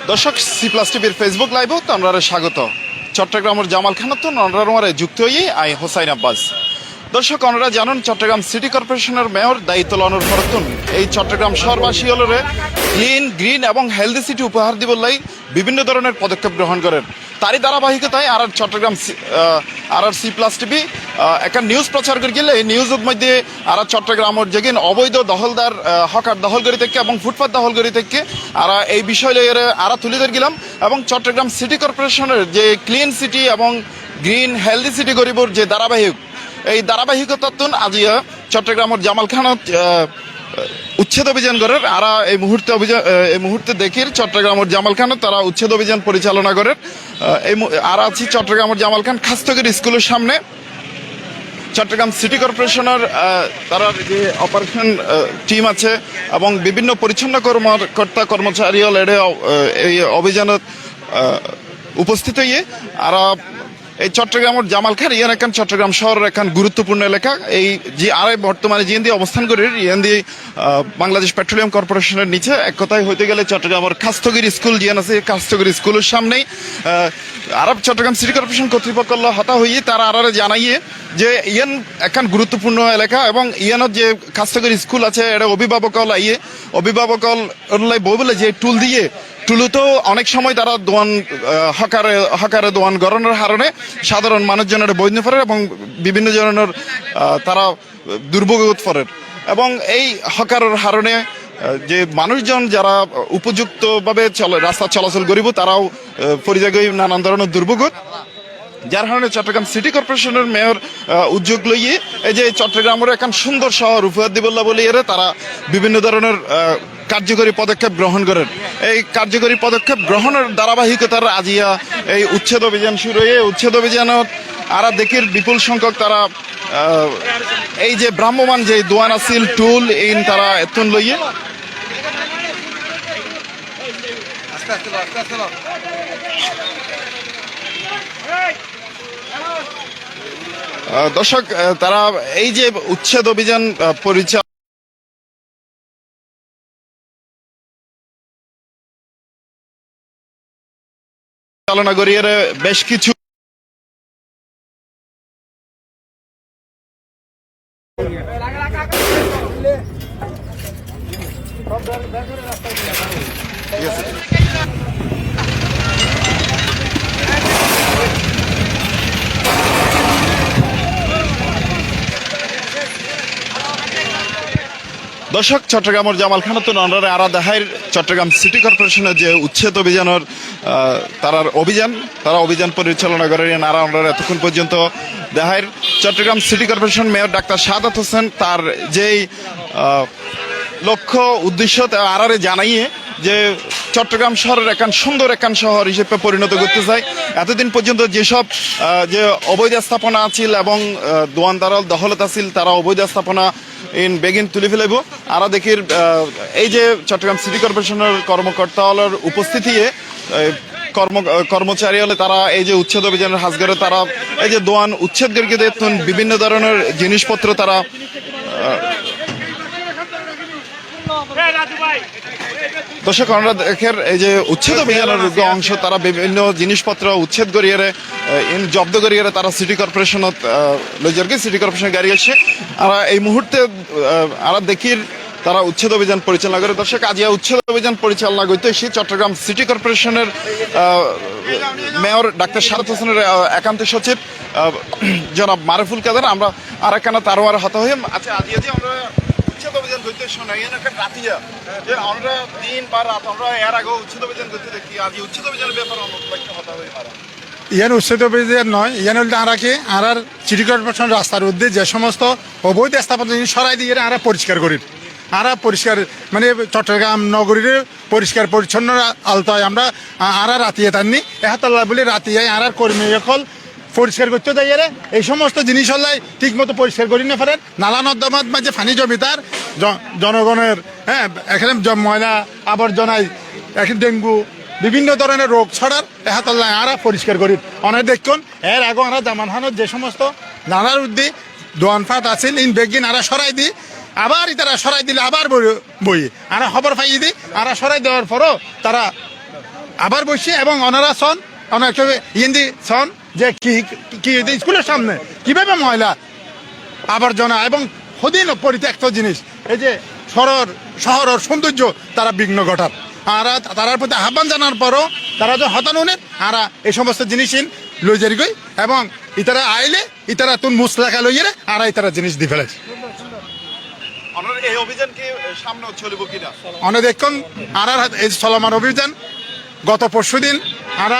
দর্শক সি+ টিভির ফেসবুক লাইভও আপনারা স্বাগত। চট্টগ্রামের জামালখানাত ননরারমারে যুক্ত হয়ে আই হোসাইন আব্বাস। দর্শক আপনারা জানেন চট্টগ্রাম সিটি কর্পোরেশনের মেয়র দায়িত্ব লনের ফরতুন এই চট্টগ্রাম শহরবাসী হলরে ক্লিন গ্রিন এবং হেলদি সিটি উপহার দিবলাই বিভিন্ন ধরনের পদক্ষেপ গ্রহণ করেন। তারই ধারাবাহিকতায় আর চট্টগ্রাম সি+ টিভি একটা নিউজ প্রচার করে গেলে এই নিউজের মধ্যে আর চট্টগ্রামের যেগিন অবৈধ দখলদার হকার দখলগরি থেকে এবং ফুটপাত দখলগরি থেকে আর এই বিষয় আর তুলে ধরে গেলাম এবং চট্টগ্রাম সিটি কর্পোরেশনের যে ক্লিন সিটি এবং গ্রিন হেলদি সিটি গরিবর যে ধারাবাহিক এই ধারাবাহিকতাতুন আজিয়া চট্টগ্রামের জামালখানাত উচ্ছেদ অভিযান করেন। আর এই মুহূর্তে দেখি চট্টগ্রামের জামালখানাত তারা উচ্ছেদ অভিযান পরিচালনা করেন। আর আছি চট্টগ্রামের জামালখান খাস্তগির স্কুলের সামনে। চট্টগ্রাম সিটি কর্পোরেশনের তারা যে অপারেশন টিম আছে এবং বিভিন্ন পরিচ্ছন্ন কর্মকর্তা কর্মচারী এই অভিযানত উপস্থিত হইয়ে আর এই চট্টগ্রামের জামালখান ইয়ান এখন চট্টগ্রাম শহরের এখন গুরুত্বপূর্ণ এলাকা। এই যে আর বর্তমানে জিএনডি অবস্থান করে জিএনডি বাংলাদেশ পেট্রোলিয়াম কর্পোরেশনের নিচে এক কথায় হইতে গেলে চট্টগ্রামের খাস্তগির স্কুল জিয়ান আছে খাস্তগির স্কুলের সামনেই আরব চট্টগ্রাম সিটি কর্পোরেশন কর্তৃপক্ষ হতা হইয়ে তারা আর জানাইয়ে যে ইয়ান এখন গুরুত্বপূর্ণ এলাকা এবং ইয়ানত যে খাস্তগির স্কুল আছে এটা অভিভাবকল আইয়ে অভিভাবকল বলে যে টুল দিয়ে টুলুতেও অনেক সময় তারা দোয়ান হকারে দোয়ান গরনের হারণে সাধারণ মানুষজনের বৈধ ফেরের এবং বিভিন্ন ধরনের তারা দুর্ভোগ ফেরের এবং এই হকারের হারণে যে মানুষজন যারা উপযুক্তভাবে রাস্তা চলাচল করিব তারাও পরিযায়ী নানান ধরনের দুর্ভোগ যার কারণে চট্টগ্রাম সিটি কর্পোরেশনের মেয়র উদ্যোগ লইয়ে এই যে চট্টগ্রামের এখন সুন্দর শহর উপহার দিবল্লা বলে এর তারা বিভিন্ন ধরনের কার্যকরী পদক্ষেপ গ্রহণ করেন। এই কার্যকরী পদক্ষেপ গ্রহণের ধারাবাহিকতার আজিয়া এই উচ্ছেদ অভিযান শুরু হয়ে উচ্ছেদ অভিযানত আর দেখির বিপুল সংখ্যক তারা এই যে ভ্রাম্যমান যে দোয়ান আছিল টুল ইন তারা এতন লইয়ে দর্শক তারা এই যে উচ্ছেদ অভিযান পরিচালনা করিয়ে বেশ কিছু দর্শক চট্টগ্রামের জামালখানাত ননরারে আরা দেখায় চট্টগ্রাম সিটি কর্পোরেশনের যে উচ্ছেদ অভিযানের তারা অভিযান পরিচালনা করেন। আর আমরা এতক্ষণ পর্যন্ত দেখায় Chattogram city corporation mayor doctor Sadat Hossain তার যেই লক্ষ্য উদ্দেশ্য আরারে জানাইয়ে যে চট্টগ্রাম শহরের এখন সুন্দর এখন শহর হিসেবে পরিণত করতে চাই। এতদিন পর্যন্ত যেসব যে অবৈধ স্থাপনা আছিল এবং দোয়ানদারল দখলত আছিল তারা অবৈধ স্থাপনা বেগিন তুলে ফেলাইব। আর দেখির এই যে চট্টগ্রাম সিটি কর্পোরেশনের কর্মকর্তা হলের উপস্থিতি কর্মচারী হলে তারা এই যে উচ্ছেদ অভিযানের হাজগরে তারা এই যে দোয়ান উচ্ছেদ গরিকে বিভিন্ন ধরনের জিনিসপত্র তারা দর্শক আমরা দেখের এই যে উচ্ছেদ অভিযানের অংশ তারা বিভিন্ন জিনিসপত্র উচ্ছেদ করিয়ে জব্দ করিয়ে তারা সিটি কর্পোরেশনত লইজারকে সিটি কর্পোরেশনের গাড়ি আসছে। আর এই মুহূর্তে আর দেখির তারা উচ্ছেদ অভিযান পরিচালনা করে। দর্শক আজিয়া উচ্ছেদ অভিযান পরিচালনা করতে এসে চট্টগ্রাম সিটি কর্পোরেশনের মেয়র ডাক্তার সাদাত হোসেনের একান্ত সচিব জনাব মারুফুল কাদের আমরা আর একখানা তারও আর হতা হয়ে আচ্ছা আজিয়া যে আমরা উচ্ছেদ অভিযান করতে শোনা রাতিয়া যে আমরা দিন বা রাত আমরা এর আগে উচ্ছেদ অভিযান করতে দেখি আজ উচ্ছেদ অভিযানের ব্যাপারে হতা হয়ে মারা ইয়ান উচ্ছেদ অভিযান নয় ইয়ান হল আরাকে আর সিটি কর্পোরেশন রাস্তার মধ্যে যে সমস্ত অবৈধ স্থাপনা সরাই দিয়ে আরা পরিষ্কার করি আরা পরিষ্কার মানে চট্টগ্রাম নগরীর পরিষ্কার পরিচ্ছন্ন আলতায় আমরা আরা রাতিয়ে তাননি এহাতাল্লাহ বলে রাতিয়ে আর কর্মী এখন পরিষ্কার করতে দেয় এই সমস্ত জিনিস হলে ঠিক মতো পরিষ্কার করি না পারেন। নালা নর্দমাত মাঝে ফানি জমিতার জনগণের এখানে ময়লা আবর্জনায় এখন ডেঙ্গু বিভিন্ন ধরনের রোগ ছড়ার এহাতল্লাহ আরা পরিষ্কার করি অনেক দেখুন এর আগে আমরা জামান হানোর যে সমস্ত নানার উদ্দি দোয়ানফাট আছিল ইন বেগিন আরা সরাই দিই আবার তারা সরাই দিলে আবার বই আরা খবর পাইয়ে দিই আরা সরাই দেওয়ার পরও তারা আবার বসে এবং ওনারা সন অনেক ইন্দি সন যে কি স্কুলের সামনে কিভাবে ময়লা আবর্জনা এবং সদিন পরিত্যক্ত জিনিস এই যে শহরের সৌন্দর্য তারা বিঘ্ন ঘটার আর তারার প্রতি আহ্বান জানার পরও তারা যে হতানুনে আর এই সমস্ত জিনিস লই যারি গই এবং ইতারা আইলে ইতারা তুন মুসলাকা লইয়ে আর ইতারা জিনিস দি ফেলেছে এই অভিযান কি সামনে চলব কিনা অনেক দেখুন আর এই চলমান অভিযান গত পরশুদিন আর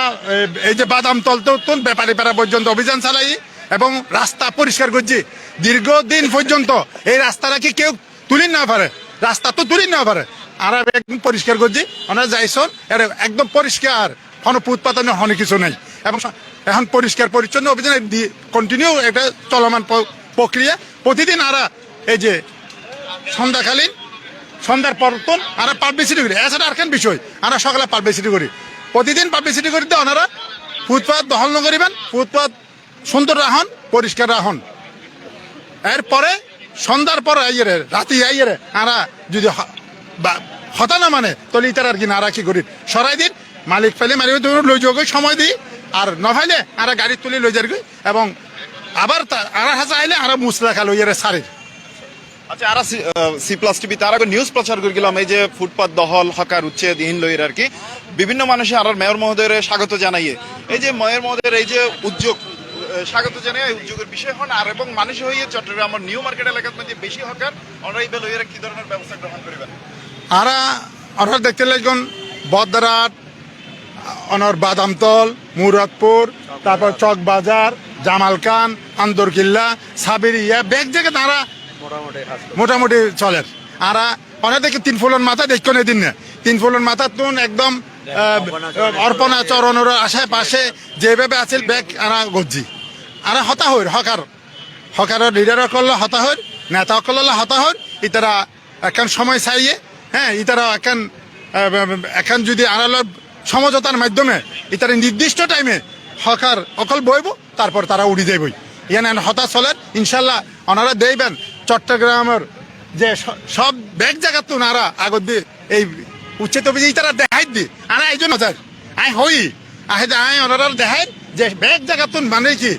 এই যে বাদাম তলতুন ব্যাপারী পাড়া পর্যন্ত অভিযান চালাই এবং রাস্তা পরিষ্কার করছি দীর্ঘদিন পর্যন্ত এই রাস্তাটা কি কেউ তুলি না পারে রাস্তা তো তুলি না পারে আর একদম পরিষ্কার করছি ওনারা যাইছন একদম পরিষ্কার কোনো ফুটপাত অনেক কিছু নেই এবং এখন পরিষ্কার পরিচ্ছন্ন অভিযান কন্টিনিউ একটা চলমান প্রক্রিয়া প্রতিদিন আর এই যে সন্ধ্যাকালীন সন্ধ্যার পরতন আর পাবলিসিটি করি এছাড়া আর কেন বিষয় আমরা সকালে পাবলিসিটি করি প্রতিদিন পাবলিসিটি করি তো ওনারা ফুটপাত দখল নকরিবেন ফুটপাত সুন্দর রাখুন পরিষ্কার রাখুন এরপরে সন্ধ্যার পর আইয়ে রাতি আইয়ে আরা যদি হতা না মানে তাহলে ইতার আর কি না রাখি করি সরাই দিন মালিক ফেলে মালিক লই যাওয়া সময় দিই আর নফাইলে আর গাড়ি তুলি লই যার এবং আবার আর হাসা আইলে আর মুসলাখা লইয়ে সারে আচ্ছা আর সি প্লাস টিভি তার আগে নিউজ প্রচার করে গেলাম এই যে ফুটপাত দখল হকার উচ্ছেদ ইন লইয়ের আর কি বিভিন্ন মানুষে আর মেয়র মহোদয়ের স্বাগত জানাইয়ে এই যে মেয়র মহোদয়ের এই যে উদ্যোগ স্বাগত জানাই এই উদ্যোগের বিষয় হন আর এবং মানুষ হইয়ে চট্টগ্রাম নিউ মার্কেট এলাকার মধ্যে বেশি হকার অনারাই লইয়ের কি ধরনের ব্যবস্থা গ্রহণ করবেন আর দেখতে লাগবেন বদরাট অনর বাদামতল মুরাদপুর তারপর চক বাজার জামালকান আন্দরকিল্লা সাবিরিয়া ব্যাগ জায়গায় তারা মোটামুটি চলে আর অনেক দেখি 3 ফুলন মাথা দেখুন এদিন না 3 ফুলন মাথা তুন একদম অর্পণা চরণের আশেপাশে যেভাবে আছে ব্যাগ আনা গজ্জি আর হতা হইর হকারের লিডার করলে হতা হইর নেতা করলে হতা হইর ইতারা এখন সময় চাইয়ে হ্যাঁ ইতারা এখন যদি আনালোর সমঝোতার মাধ্যমে ইতারা নির্দিষ্ট টাইমে হকার অকল বইব তারপর তারা উড়ি যাইবই ইয়ান হতা চলেন ইনশাল্লাহ ওনারা দেইবেন চট্টগ্রামের যে সব ব্যাগ জায়গা তো নারা আগত দিয়ে এই উচ্ছেদ অভিযান তারা দেখাই দি আনা এই জন্য আই হই আই ওনারা দেখাই যে ব্যাগ জায়গা তো মানে কি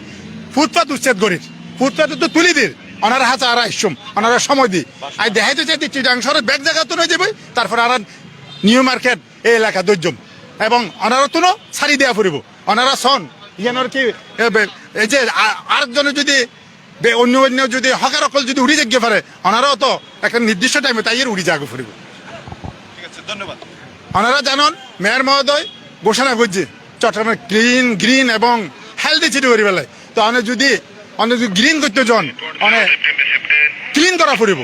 ফুটপাত উচ্ছেদ করি ফুটপাত তো তুলি দির ওনারা হাতে আর ইসম ওনারা সময় দি আই দেখাই তো চাই চিটাংশরের ব্যাগ জায়গা তো নয় যাবই তারপর আর নিউ মার্কেট এই এলাকা দৈর্যম এবং ওনারা তো ছাড়ি দেওয়া ফুরিব ওনারা সন ইয়ানোর কি এই যে আরেকজনে যদি অন্য যদি হকার অকল যদি উড়ি যাগে পারে ওনারাও তো একটা নির্দিষ্ট টাইমে তাই উড়ি যাগে ফুরিব ঠিক আছে ধন্যবাদ ওনারা জানান মেয়র মহোদয় ঘোষণা করছে চট্টগ্রামের ক্লিন গ্রিন এবং হেলদি সিটি করি বেলায় তো অনেক যদি গ্রিন করতে যান অনেক ক্লিন করা ফুরিব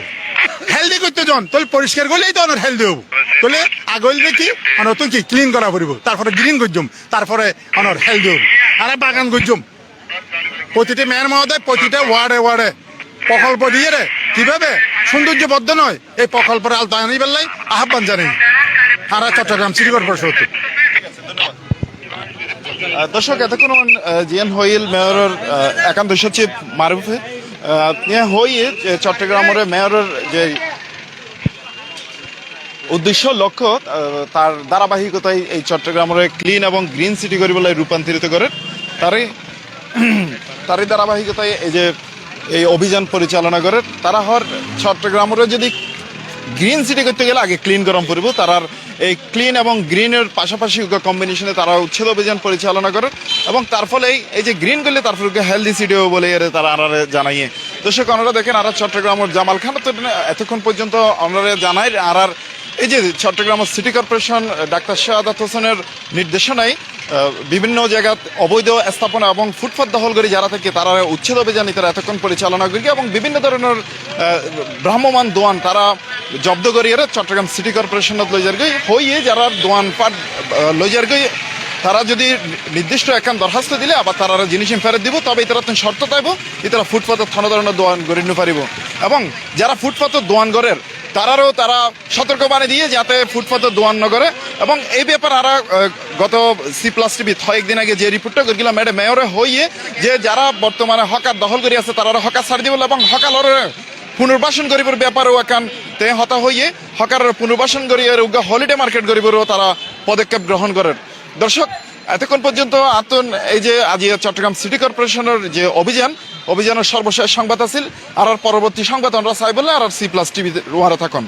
হেলদি করতে যান তাহলে পরিষ্কার করলেই তো অনেক হেলদি হবো তাহলে আগলে কি নতুন কি ক্লিন করা ফুরিব তারপরে গ্রিন করছুম তারপরে অনেক হেলদি হবো আর বাগান করছুম প্রতিটি মেয়র মহোদয় প্রতিটা ওয়ার্ডে প্রকল্প দিয়ে কিভাবে সৌন্দর্যবদ্ধ নয় এই প্রকল্পের আলতা আনি বেলায় আহ্বান জানাই আর চট্টগ্রাম সিটি কর্পোরেশন দর্শক এতক্ষণ জিয়ান হইল মেয়রের একান্ত সচিব মারুফে হইয়ে চট্টগ্রামের মেয়রের যে উদ্দেশ্য লক্ষ্য তার ধারাবাহিকতায় এই চট্টগ্রামের ক্লিন এবং গ্রিন সিটি করিবেলায় রূপান্তরিত করে তারই ধারাবাহিকতায় এই যে এই অভিযান পরিচালনা করে তারা হর চট্টগ্রামের যদি গ্রিন সিটি করতে গেলে আগে ক্লিন গরম করব তারার এই ক্লিন এবং গ্রিনের পাশাপাশি কম্বিনেশনে তারা উচ্ছেদ অভিযান পরিচালনা করে এবং তার ফলে এই যে গ্রিন করলে তার ফলে হেলদি সিটিও বলে তারা আনারে জানাইয়ে দর্শক ওনারা দেখেন আর চট্টগ্রামের জামালখান তো এতক্ষণ পর্যন্ত ওনারা জানায় আর এই যে চট্টগ্রাম সিটি কর্পোরেশন ডাক্তার শাহাদাত হোসেনের নির্দেশনায় বিভিন্ন জায়গা অবৈধ স্থাপনা এবং ফুটপাত দখলকারী যারা থেকে তারা উচ্ছেদ অভিযান তারা এতক্ষণ পরিচালনা করি এবং বিভিন্ন ধরনের ভ্রাম্যমান দোয়ান তারা জব্দ করিয়ে চট্টগ্রাম সিটি কর্পোরেশনত লইজার গই হইয়ে যারা দোয়ান পাট লইজার গই তারা যদি নির্দিষ্ট একখান দরখাস্ত দিলে আবার তারা জিনিস ফেরত দিব তবে তারা শর্ত পাইব তারা ফুটপাতের থানা ধরনের দোয়ান গড়ি নি পারিব এবং যারা ফুটপাতের দোয়ান গড়ের তারা সতর্কবাণী দিয়ে যাতে ফুটপাতে দোয়ান ন করে এবং এই ব্যাপারে আরা গত সি প্লাস টিভি কয়েকদিন আগে যে রিপোর্টটা করেছিলাম এটা মেয়রে হইয়ে যে যারা বর্তমানে হকার দখল করে আছে তারা হকার ছাড় দিব এবং হকার পুনর্বাসন গরিবের ব্যাপারেও একান তে হতা হইয়ে হকার পুনর্বাসন করিয়ে হলিডে মার্কেট গরিবেরও তারা পদক্ষেপ গ্রহণ করেন। দর্শক, এতক্ষণ পর্যন্ত আতন এই যে আজ চট্টগ্রাম সিটি কর্পোরেশনের যে অভিযানের সর্বশেষ সংবাদ আছিল আর পরবর্তী সংবাদ আমরা চাই বলে আর সি প্লাস টিভি থাকুন।